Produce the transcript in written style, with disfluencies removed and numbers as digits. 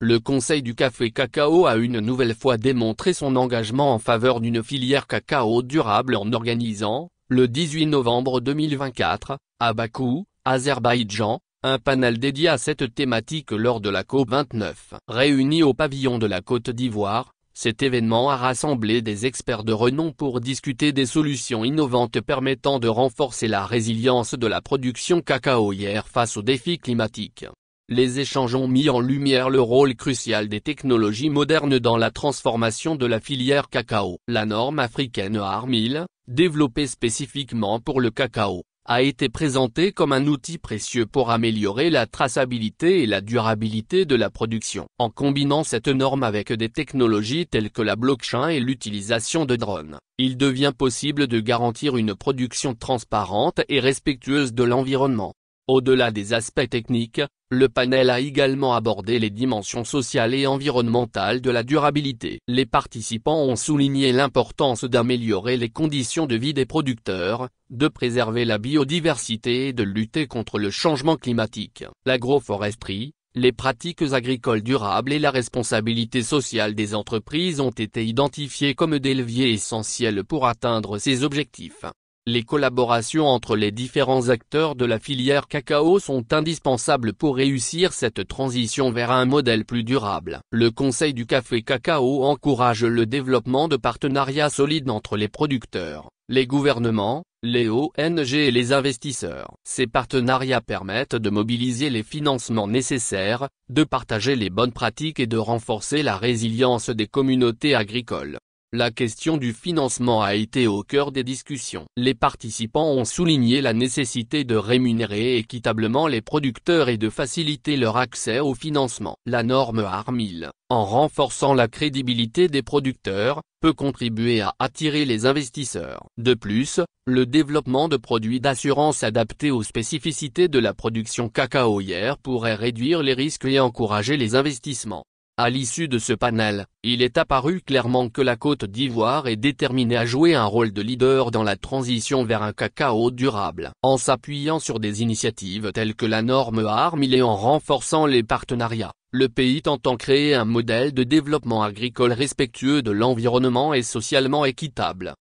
le Conseil du café cacao a une nouvelle fois démontré son engagement en faveur d'une filière cacao durable en organisant, le 18 novembre 2024, à Bakou, Azerbaïdjan, un panel dédié à cette thématique lors de la COP29. Réuni au pavillon de la Côte d'Ivoire, cet événement a rassemblé des experts de renom pour discuter des solutions innovantes permettant de renforcer la résilience de la production cacaoyère face aux défis climatiques. Les échanges ont mis en lumière le rôle crucial des technologies modernes dans la transformation de la filière cacao. La norme africaine AR1000, développée spécifiquement pour le cacao, a été présentée comme un outil précieux pour améliorer la traçabilité et la durabilité de la production. En combinant cette norme avec des technologies telles que la blockchain et l'utilisation de drones, il devient possible de garantir une production transparente et respectueuse de l'environnement. Au-delà des aspects techniques, le panel a également abordé les dimensions sociales et environnementales de la durabilité. Les participants ont souligné l'importance d'améliorer les conditions de vie des producteurs, de préserver la biodiversité et de lutter contre le changement climatique. L'agroforesterie, les pratiques agricoles durables et la responsabilité sociale des entreprises ont été identifiés comme des leviers essentiels pour atteindre ces objectifs. Les collaborations entre les différents acteurs de la filière cacao sont indispensables pour réussir cette transition vers un modèle plus durable. Le Conseil du café cacao encourage le développement de partenariats solides entre les producteurs, les gouvernements, les ONG et les investisseurs. Ces partenariats permettent de mobiliser les financements nécessaires, de partager les bonnes pratiques et de renforcer la résilience des communautés agricoles. La question du financement a été au cœur des discussions. Les participants ont souligné la nécessité de rémunérer équitablement les producteurs et de faciliter leur accès au financement. La norme AR1000, en renforçant la crédibilité des producteurs, peut contribuer à attirer les investisseurs. De plus, le développement de produits d'assurance adaptés aux spécificités de la production cacaoyère pourrait réduire les risques et encourager les investissements. À l'issue de ce panel, il est apparu clairement que la Côte d'Ivoire est déterminée à jouer un rôle de leader dans la transition vers un cacao durable. En s'appuyant sur des initiatives telles que la norme AR1000 et en renforçant les partenariats, le pays entend créer un modèle de développement agricole respectueux de l'environnement et socialement équitable.